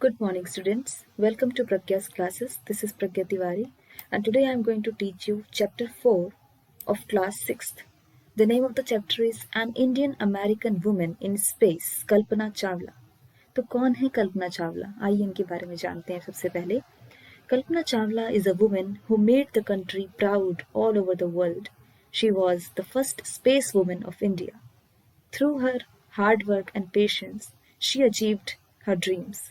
Good morning, students. Welcome to Pragya's classes. This is Pragya Tiwari, and today I am going to teach you Chapter 4 of Class 6th. The name of the chapter is An Indian American Woman in Space, Kalpana Chawla. तो कौन है कल्पना चावला? आइए इनके बारे में जानते हैं सबसे पहले. Kalpana Chawla is a woman who made the country proud all over the world. She was the first space woman of India. Through her hard work and patience, she achieved her dreams.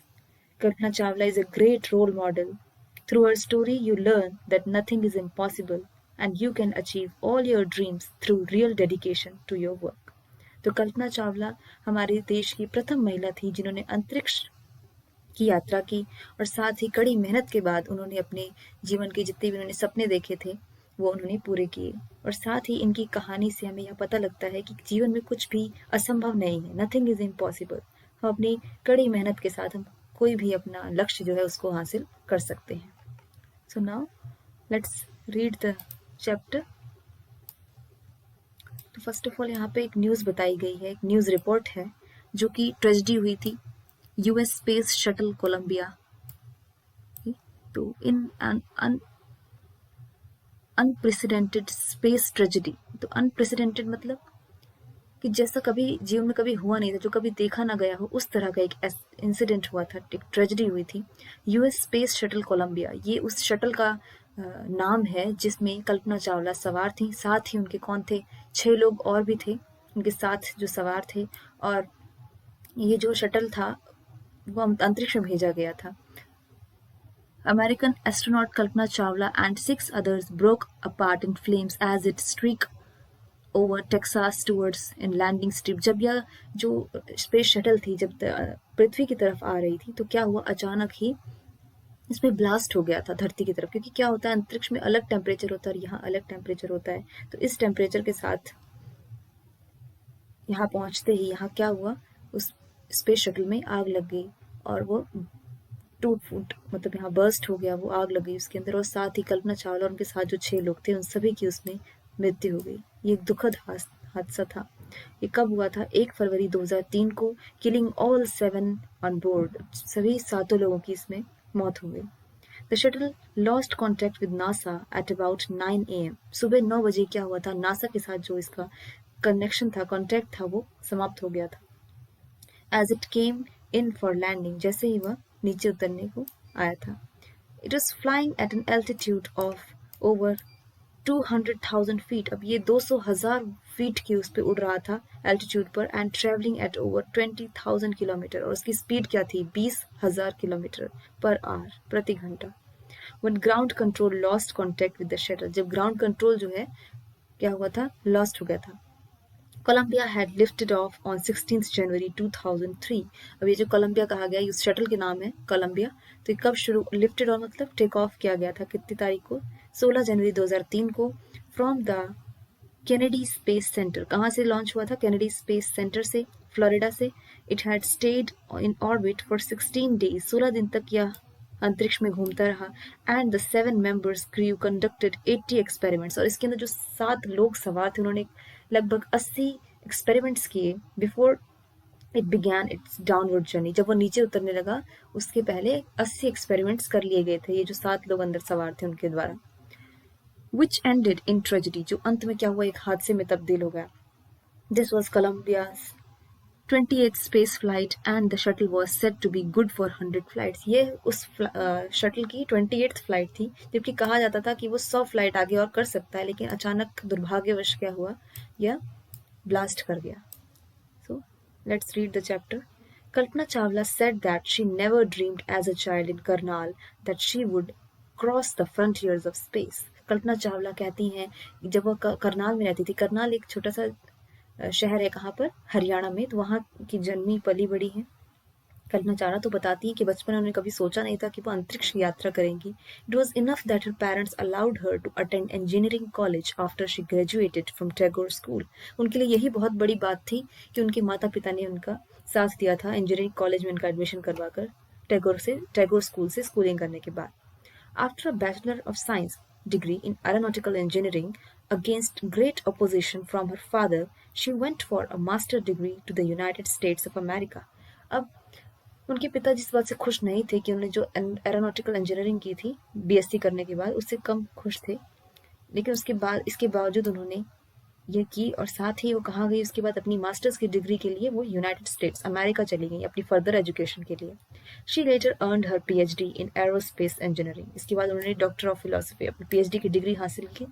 Kalpana Chawla is a great role model. Through her story, you learn that nothing is impossible and you can achieve all your dreams through real dedication to your work. तो कल्पना चावला हमारे देश की प्रथम महिला थी जिन्होंने अंतरिक्ष की यात्रा की और साथ ही कड़ी मेहनत के बाद उन्होंने अपने जीवन के जितने भी उन्होंने सपने देखे थे वो उन्होंने पूरे किए. और साथ ही इनकी कहानी से हमें यह पता लगता है कि जीवन में कुछ भी असंभव नहीं है. Nothing is impossible. हम अपनी कड़ी मेहनत के साथ हम कोई भी अपना लक्ष्य जो है उसको हासिल कर सकते हैं. So now let's read the chapter. तो फर्स्ट ऑफ ऑल यहाँ पे एक न्यूज़ बताई गई है, एक न्यूज़ रिपोर्ट है जो कि ट्रेजेडी हुई थी यूएस स्पेस शटल कोलंबिया. तो इन अनप्रेसिडेंटेड स्पेस ट्रेजेडी. तो अनप्रेसिडेंटेड मतलब कि जैसा कभी जीवन में कभी हुआ नहीं था, जो कभी देखा ना गया हो, उस तरह का एक इंसिडेंट हुआ था, एक ट्रेजेडी हुई थी. यूएस स्पेस शटल कोलंबिया, ये उस शटल का नाम है जिसमें कल्पना चावला सवार थी. साथ ही उनके कौन थे, 6 लोग और भी थे उनके साथ जो सवार थे. और ये जो शटल था वो अंतरिक्ष में भेजा गया था. American astronaut Kalpana Chawla and 6 others broke apart in flames as it streaked over Texas towards in landing strip. जब यह जो स्पेस शटल थी जब पृथ्वी की तरफ आ रही थी तो क्या हुआ, अचानक ही इसमें ब्लास्ट हो गया था धरती की तरफ. क्योंकि क्या होता है, अंतरिक्ष में अलग टेम्परेचर होता है और यहाँ अलग टेम्परेचर होता है. तो इस टेम्परेचर के साथ यहाँ पहुँचते ही यहाँ क्या हुआ, उस स्पेस शटल में आग लग गई और वो टूट फूट मतलब यहाँ बर्स्ट हो गया, वो आग लग गई उसके अंदर. और साथ ही कल्पना चावला और उनके साथ जो 6 लोग थे उन सभी की उसमें मृत्यु हो गई. ये एक दुखद हादसा था. ये कब हुआ था, 1 फरवरी 2003 को, किलिंग ऑल 7 ऑन बोर्ड. सभी 7 लोगों की इसमें मौत हो गई. The shuttle lost contact with NASA at about 9 AM. सुबह 9 बजे क्या हुआ था, नासा के साथ जो इसका कनेक्शन था, कॉन्टैक्ट था, वो समाप्त हो गया था. As it came in for landing, जैसे ही वह नीचे उतरने को आया था. It was flying at an altitude of over 200,000 feet. अब ये 200,000 फीट की उस पर उड़ रहा था एल्टीट्यूड पर. And travelling at over 20,000 kilometre. और उसकी स्पीड क्या थी, 20,000 किलोमीटर पर आवर, प्रति घंटा. When ground control lost contact with the shuttle, जब ग्राउंड कंट्रोल जो है क्या हुआ था, लॉस्ट हो गया था. Columbia had lifted off on 16 January 2003. अब ये जो कोलंबिया कहा गया, इस शटल के नाम है कोलंबिया. तो ये कब शुरू, लिफ्टेड ऑफ मतलब टेक ऑफ किया गया था कितनी तारीख को, 16 जनवरी 2003 को, from the Kennedy space centre. कहाँ से लॉन्च हुआ था, कैनेडी स्पेस सेंटर से, फ्लोरिडा से. It had stayed in orbit for 16 days. 16 दिन तक यह अंतरिक्ष में घूमता रहा. And the 7 members crew conducted 80 experiments. और इसके अंदर जो 7 लोग सवार थे उन्होंने लगभग 80 एक्सपेरिमेंट्स किए before it began it's downward journey. जब वो नीचे उतरने लगा उसके पहले 80 एक्सपेरिमेंट्स कर लिए गए थे, ये जो 7 लोग अंदर सवार थे उनके द्वारा. विच एंडेड इन ट्रेजेडी, जो अंत में क्या हुआ, एक हादसे में तब्दील हो गया. This was Columbia's 28th space flight and the shuttle was said to be good for 100 flights. ये उस शटल की 28th फ्लाइट थी, जबकि कहा जाता था कि वो 100 फ्लाइट आगे और कर सकता है, लेकिन अचानक दुर्भाग्यवश क्या हुआ, यह ब्लास्ट कर गया. So let's read the chapter. Kalpana Chawla said that she never dreamed as a child in Karnal that she would cross the frontiers of space. Kalpana Chawla कहती हैं जब वो करनाल में रहती थी, करनाल एक छोटा सा शहर है कहाँ पर, हरियाणा में, तो वहाँ की जन्मी पली बड़ी है कल्पना चावला. तो बताती है कि बचपन में उन्होंने कभी सोचा नहीं था कि वो अंतरिक्ष की यात्रा करेंगी. It was enough that her parents allowed her to attend engineering college after she graduated from Tagore school. उनके लिए यही बहुत बड़ी बात थी कि उनके माता पिता ने उनका साथ दिया था इंजीनियरिंग कॉलेज में उनका एडमिशन करवाकर टैगोर स्कूल से स्कूलिंग करने के बाद. After a bachelor of science degree in aeronautical engineering against great opposition from her father, she went for a master degree to the United States of America. अब उनके पिता जिस बात से खुश नहीं थे कि उन्होंने जो एरोनॉटिकल इंजीनियरिंग की थी बीएससी करने के बाद, उससे कम खुश थे। लेकिन इसके बावजूद उन्होंने ये की, और साथ ही वो कहाँ गई उसके बाद अपनी मास्टर्स की डिग्री के लिए वो यूनाइटेड स्टेट्स अमेरिका चली गई अपनी फर्दर एजुकेशन के लिए। She later earned her PhD in aerospace engineering. इसके बाद उन्होंने डॉक्टर ऑफ फिलोसफी अपनी पीएचडी की डिग्री हासिल की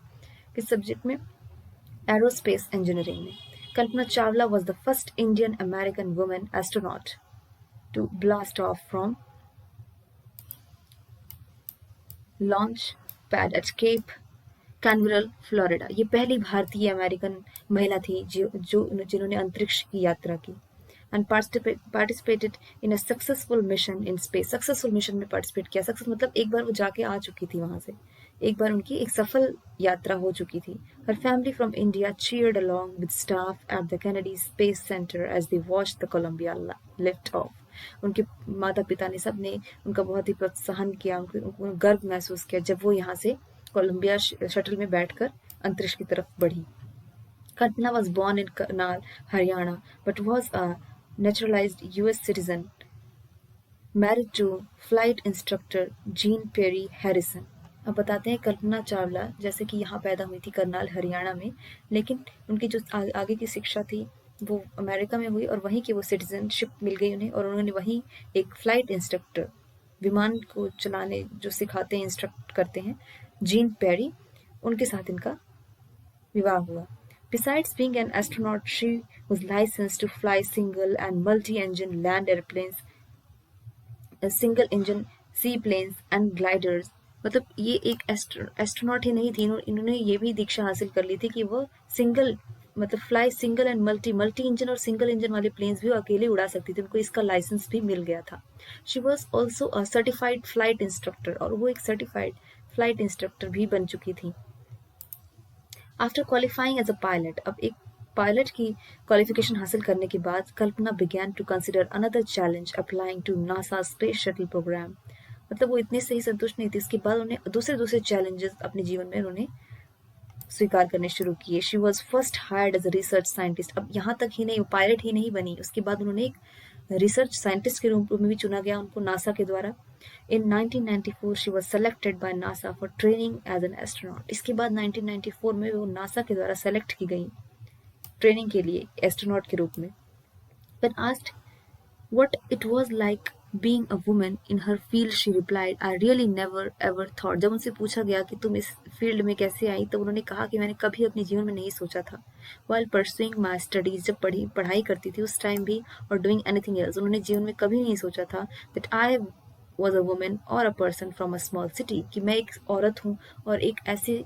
किस सब्जेक्ट में? एरोस्पेस इंजीनियरिंग में। Kalpana Chawla was the first Indian American women astronaut to blast off from launch pad at Cape Canaveral, Florida. ये पहली भारतीय अमेरिकन महिला थी जिन्होंने अंतरिक्ष की यात्रा की and participated in a successful mission in space. Successful mission में पार्टिसिपेट किया। सक्सेस मतलब एक बार वो जाके आ चुकी थी वहां से, एक बार उनकी एक सफल यात्रा हो चुकी थी। Her family from India cheered along with staff at the Kennedy Space Center as they watched the Columbia lift off. उनके माता पिता ने सब ने उनका बहुत ही प्रोत्साहन किया, उनको गर्व महसूस किया जब वो यहाँ से कोलंबिया शटल में बैठकर अंतरिक्ष की तरफ बढ़ी। Kalpana was born in Karnal, Haryana, but was a naturalized US citizen, married to flight instructor Jean Perry Harrison. अब बताते हैं कल्पना चावला जैसे कि यहाँ पैदा हुई थी करनाल हरियाणा में, लेकिन उनकी जो आगे की शिक्षा थी वो अमेरिका में हुई और वहीं की वो सिटीजनशिप मिल गई उन्हें, और उन्होंने वहीं एक फ्लाइट इंस्ट्रक्टर, विमान को चलाने जो सिखाते हैं, इंस्ट्रक्ट करते हैं, जीन पेरी, उनके साथ इनका विवाह हुआ। Besides being an astronaut, she was licensed to fly single and multi-engine land airplanes, single-engine seaplanes and gliders. मतलब ये एक एस्ट्रोनॉट ही नहीं थी, इन्होंने ये भी दीक्षा हासिल कर ली थी कि वो सिंगल मतलब fly single and multi engine और सिंगल इंजन वाले प्लेन्स भी अकेले उड़ा सकती थी। उनको इसका लाइसेंस भी मिल गया था। She was also a certified flight instructor, और वो एक सर्टिफाइड फ्लाइट इंस्ट्रक्टर भी बन चुकी थी। After qualifying as a pilot, अब एक पायलट की क्वालिफिकेशन हासिल करने के बाद Kalpana began to consider another challenge applying to NASA space shuttle programme. मतलब वो इतनी सही संतुष्ट नहीं थी, इसके बाद उन्हें दूसरे चैलेंजेस अपने जीवन में उन्होंने स्वीकार करने शुरू किए। She was first hired as a research scientist. अब यहाँ तक ही नहीं, वो पायलट ही नहीं बनी, उसके बाद उन्होंने एक रिसर्च साइंटिस्ट के रूप में भी चुना गया उनको नासा के द्वारा। In 1994 she was selected by NASA for training as an astronaut. इसके बाद 1994 में वो नासा के द्वारा सेलेक्ट की गई ट्रेनिंग के लिए एस्ट्रोनॉट के रूप में। When asked what it was like being a woman in her field, she replied, I really never ever thought. जब उनसे पूछा गया कि तुम इस फील्ड में कैसे आई, तो उन्होंने कहा कि मैंने कभी अपने जीवन में नहीं सोचा था। While pursuing my studies, जब पढ़ाई करती थी उस टाइम भी, और doing anything else, उन्होंने जीवन में कभी नहीं सोचा था that I was a woman or a person from a small city, कि मैं एक औरत हूँ और एक ऐसे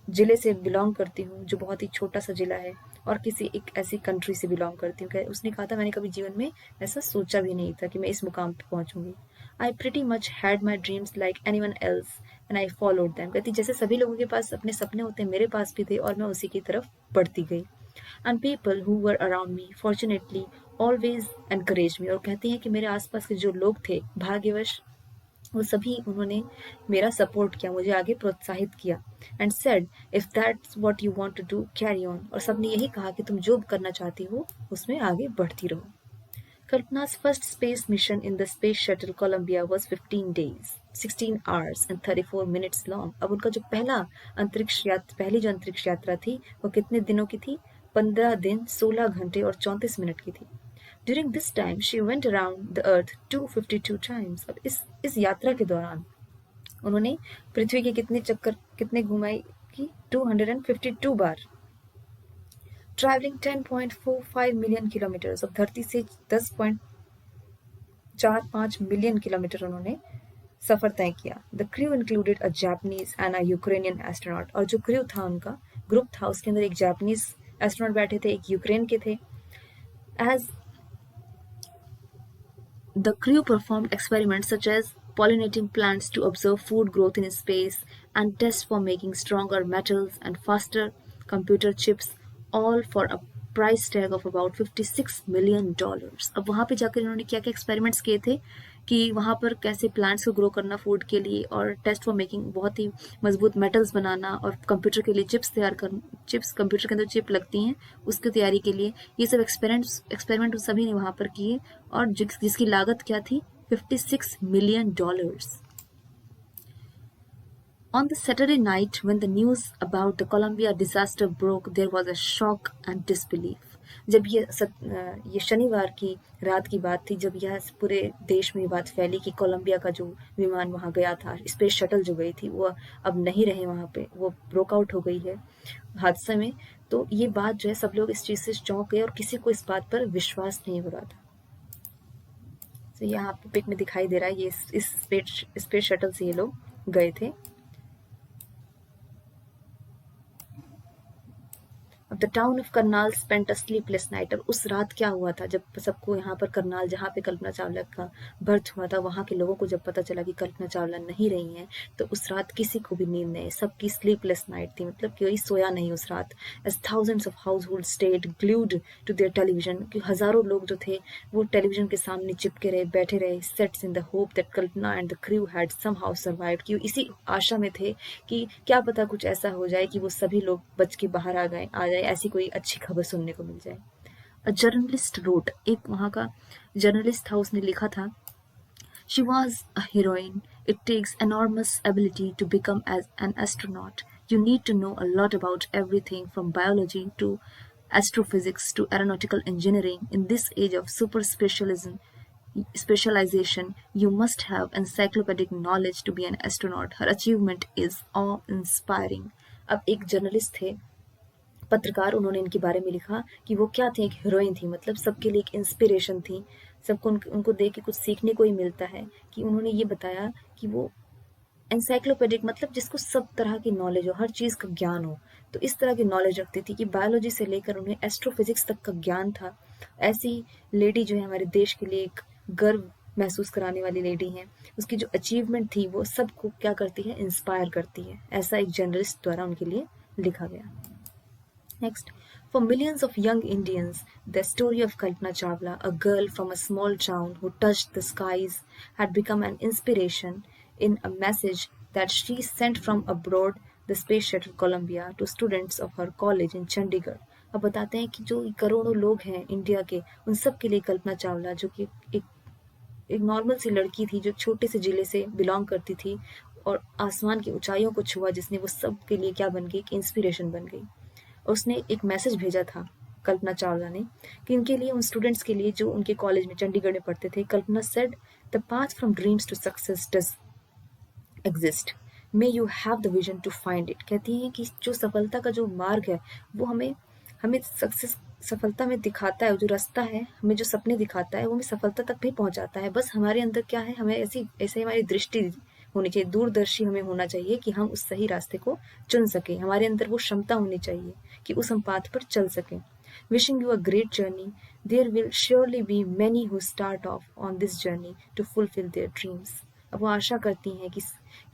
जिले से बिलोंग करती हूँ जो बहुत ही छोटा सा जिला है, और किसी एक ऐसी कंट्री से बिलोंग करती हूँ। उसने कहा था मैंने कभी जीवन में ऐसा सोचा भी नहीं था कि मैं इस मुकाम पे पहुंचूंगी। I pretty much had my dreams like anyone else and I followed them. कहती जैसे सभी लोगों के पास अपने सपने होते हैं, मेरे पास भी थे और मैं उसी की तरफ बढ़ती गई। And people who were around me fortunately always encourage me. और कहती हैं कि मेरे आसपास के जो लोग थे, भाग्यवश वो सभी उन्होंने मेरा सपोर्ट किया, मुझे आगे प्रोत्साहित किया। And said if that's what you want to do carry on. और सबने यही कहा कि तुम जो करना चाहती हो उसमें आगे बढ़ती रहो। Kalpana's first space mission in the space shuttle Columbia was 15 days, 16 hours and 34 minutes long. अब उनका जो पहली जो अंतरिक्ष यात्रा थी वो कितने दिनों की थी? 15 दिन 16 घंटे और 34 मिनट की थी। During this time she went around the earth 252 times. अब इस यात्रा के दौरान उन्होंने पृथ्वी के कितने घुमाई की? 252 बार। ट्रैवलिंग 10.45 मिलियन किलोमीटर, अब धरती से 10.45 मिलियन किलोमीटर उन्होंने सफर तय किया। The crew included a Japanese and a Ukrainian astronaut. और जो क्रू था उनका ग्रुप था उसके अंदर एक जापानीज एस्ट्रोनॉट बैठे थे, एक यूक्रेन के थे। As the crew performed experiments such as pollinating plants to observe food growth in space and tests for making stronger metals and faster computer chips, all for a price tag of about $56 million. अब वहां पे जाकर इन्होंने क्या क्या experiments किए थे कि वहाँ पर कैसे प्लांट्स को ग्रो करना फूड के लिए, और टेस्ट फॉर मेकिंग बहुत ही मजबूत मेटल्स बनाना, और कंप्यूटर के लिए चिप्स तैयार कर, चिप्स कंप्यूटर के अंदर चिप लगती हैं उसकी तैयारी के लिए, ये सब एक्सपेरिमेंट सभी ने वहाँ पर किए, और जिसकी लागत क्या थी, $56 million. On the Saturday night, when the news about the Columbia disaster broke, there was a shock and disbelief. जब ये शनिवार की रात की बात थी, जब यह पूरे देश में ये बात फैली कि कोलंबिया का जो विमान वहाँ गया था, स्पेस शटल जो गई थी, वो अब नहीं रहे वहाँ पे, वो ब्रोक आउट हो गई है हादसे में, तो ये बात जो है सब लोग इस चीज़ से चौंक गए और किसी को इस बात पर विश्वास नहीं हो रहा था। तो यहाँ पे पिक में दिखाई दे रहा है, ये इस स्पेस शटल से ये लोग गए थे। The town of Karnal spent a sleepless night. और उस रात क्या हुआ था, जब सबको यहाँ पर करनाल, जहाँ पे कल्पना चावला का बर्थ हुआ था, वहाँ के लोगों को जब पता चला कि कल्पना चावला नहीं रही हैं, तो उस रात किसी को भी नींद नहीं, सबकी स्लीपलेस नाइट थी, मतलब कोई सोया नहीं उस रात। As thousands of households stayed glued to their television, कि हजारों लोग जो थे वो टेलीविजन के सामने चिपके रहे, बैठे रहे, sets in the hope that Kalpana and the crew had somehow survived, कि इसी आशा में थे कि क्या पता कुछ ऐसा हो जाए कि वो सभी लोग बच के बाहर आ जाए, ऐसी कोई अच्छी खबर सुनने को मिल जाए। अ जर्नलिस्ट रोट, एक वहाँ का जर्नलिस्ट था, उसने लिखा था, she was a heroine, it takes enormous ability to become as an astronaut. You need to know a lot about everything from biology to astrophysics to aeronautical engineering. In this age of super specialization, you must have encyclopedic knowledge to be an astronaut. Her achievement is awe-inspiring. अब एक journalist थे, पत्रकार, उन्होंने इनके बारे में लिखा कि वो क्या थे, एक हीरोइन थी, मतलब सबके लिए एक इंस्पिरेशन थी, सबको उनको देख के कुछ सीखने को ही मिलता है, कि उन्होंने ये बताया कि वो एनसाइक्लोपीडिक, मतलब जिसको सब तरह की नॉलेज हो, हर चीज़ का ज्ञान हो, तो इस तरह की नॉलेज रखती थी कि बायोलॉजी से लेकर उन्हें एस्ट्रोफिजिक्स तक का ज्ञान था। ऐसी लेडी जो है हमारे देश के लिए एक गर्व महसूस कराने वाली लेडी हैं, उसकी जो अचीवमेंट थी वो सबको क्या करती है, इंस्पायर करती है, ऐसा एक जर्नलिस्ट द्वारा उनके लिए लिखा गया। Next, for millions of young Indians, the story of Kalpana Chawla, a girl from a small town who touched the skies, had become an inspiration in a message that she sent from abroad, the space shuttle Columbia, to students of her college in Chandigarh. अब बताते हैं कि जो करोड़ों लोग हैं India के, उन सब के लिए कल्पना चावला, जो कि एक नॉर्मल सी लड़की थी, जो छोटे से जिले से बिलोंग करती थी और आसमान की ऊंचाइयों को छुआ, जिसने वो सब के लिए क्या बन गई, एक इंस्पिरेशन बन गई। उसने एक मैसेज भेजा था कल्पना चावला ने, कि इनके लिए, उन स्टूडेंट्स के लिए जो उनके कॉलेज में चंडीगढ़ में पढ़ते थे। Kalpana said, the path from dreams to success does exist, may you have the vision to find it. कहती हैं कि जो सफलता का जो मार्ग है वो हमें हमें सफलता में दिखाता है, जो रास्ता है हमें जो सपने दिखाता है वो हमें सफलता तक भी पहुंचाता है। बस हमारे अंदर क्या है, हमें ऐसे हमारी दृष्टि होनी चाहिए, दूरदर्शी हमें होना चाहिए कि हम उस सही रास्ते को चुन सकें, हमारे अंदर वो क्षमता होनी चाहिए कि उस हम पाथ पर चल सकें। Wishing you a great journey, there will surely be many who start off on this journey to fulfil their dreams. अब वो आशा करती हैं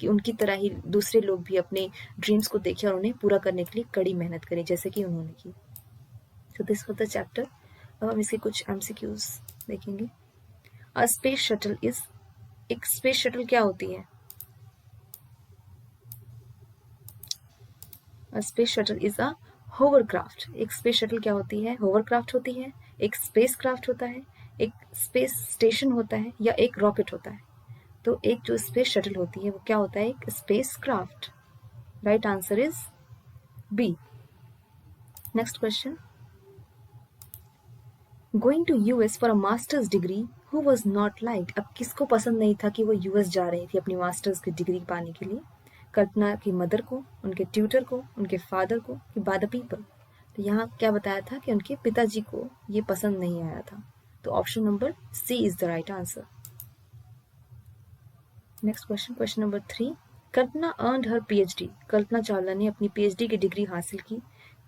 कि उनकी तरह ही दूसरे लोग भी अपने ड्रीम्स को देखें और उन्हें पूरा करने के लिए कड़ी मेहनत करें, जैसे कि उन्होंने की। So this was the chapter. अब हम इसके कुछ MCQs देखेंगे। A space shuttle is, एक स्पेस शटल क्या होती है? A space shuttle is a hovercraft. एक स्पेस शटल क्या होती है? होवरक्राफ्ट होती है, एक स्पेस क्राफ्ट होता है, एक स्पेस स्टेशन होता है, या एक रॉकेट होता है। तो एक जो स्पेस शटल होती है वो क्या होता है? एक spacecraft. Right answer is B. Next question, going to US for a masters degree, who was not like. अब किसको पसंद नहीं था कि वो यूएस जा रही थी अपनी मास्टर्स की डिग्री पाने के लिए? कल्पना की मदर को, उनके ट्यूटर को, उनके फादर को, कि बाय द पीपल? तो यहाँ क्या बताया था कि उनके पिताजी को ये पसंद नहीं आया था, तो option number C is the right answer. Next question, question number 3, Kalpana earned her PhD. Kalpana Chawla ने अपनी पीएचडी की डिग्री हासिल की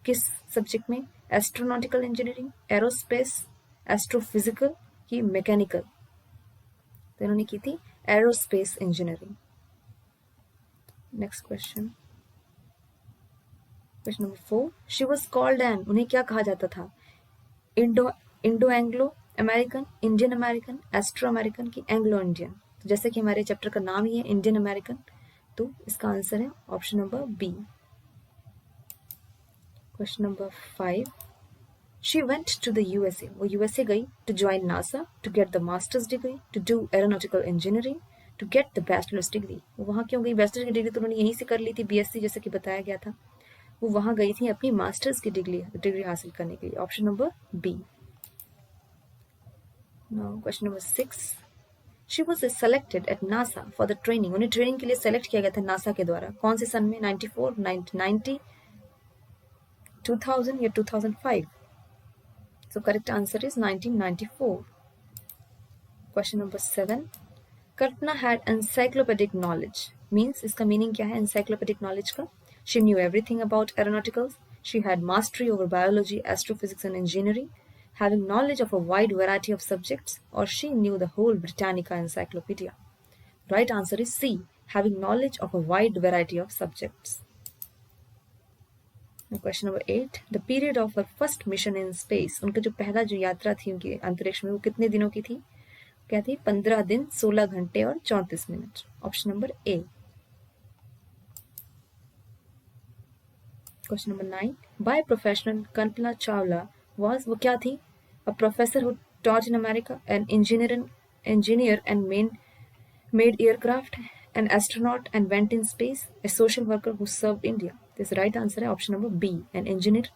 किस सब्जेक्ट में? एस्ट्रोनॉटिकल इंजीनियरिंग, एरोस्पेस, एस्ट्रोफिजिकल, की मैकेनिकल? तो इन्होंने की थी aerospace engineering. Next question, question number 4, she was called an, उन्हें क्या कहा जाता था? Indo Anglo American, Indian American, astro American की एंग्लो इंडियन? तो जैसे कि हमारे चैप्टर का नाम ही है इंडियन अमेरिकन, तो इसका आंसर है option number B. Question number 5, she went to the USA, वो यूएसए गई to join NASA, to get the masters degree, to do aeronautical engineering, to get the bachelors degree. वो वहाँ क्यों गई? Bachelor की डिग्री तो उन्होंने यहीं से कर ली थी, बीएससी, जैसे कि बताया गया था। वो वहाँ गई थी अपनी मास्टर्स की डिग्री हासिल करने के लिए, option number B. Now question number 6, she was selected at NASA for the training, उन्हें ट्रेनिंग के लिए सेलेक्ट किया गया था नासा के द्वारा, कौन से सन में? 94, 1990, 2000 या 2005? So correct answer is 1994. Question number 7, Kalpana had encyclopedic knowledge, means इसका meaning क्या है encyclopedic knowledge का? She knew everything about aeronauticals, she had mastery over biology, astrophysics and engineering, having knowledge of a wide variety of subjects, or she knew the whole Britannica encyclopedia? Right answer is C, having knowledge of a wide variety of subjects. Question number 8, the period of her first mission in space, उनका जो पहला जो यात्रा थी उनकी अंतरिक्ष में, वो कितने दिनों की थी? क्या थी? 15 दिन 16 घंटे और 34 minute, option number A. Question number 9, by professional Kalpana Chawla was, वो क्या थी? A professor who taught in America, an engineer and made aircraft, an astronaut and went in space, a social worker who served India? This right answer है option number B, an engineer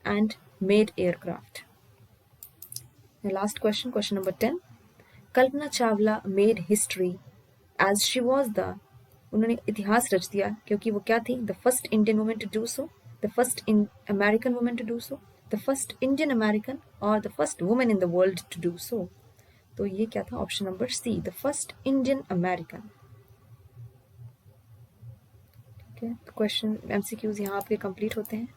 and made aircraft. The last question, question number 10. Kalpana Chawla made history as she was the, उन्होंने इतिहास रच दिया क्योंकि वो क्या थी? The first Indian woman to do so, the first American woman to do so, the first Indian American, or the first woman in the world to do so? तो ये क्या था? Option number C, the first Indian American. ठीक है, तो question MCQs यहाँ पे complete होते हैं।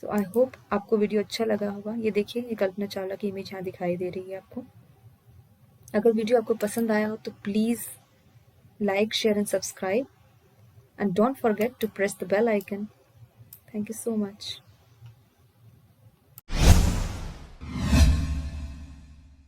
तो आई होप आपको वीडियो अच्छा लगा होगा। ये देखिए, ये कल्पना चावला की इमेज यहाँ दिखाई दे रही है आपको। अगर वीडियो आपको पसंद आया हो तो please like, share and subscribe, and don't forget to press the bell icon. Thank you so much.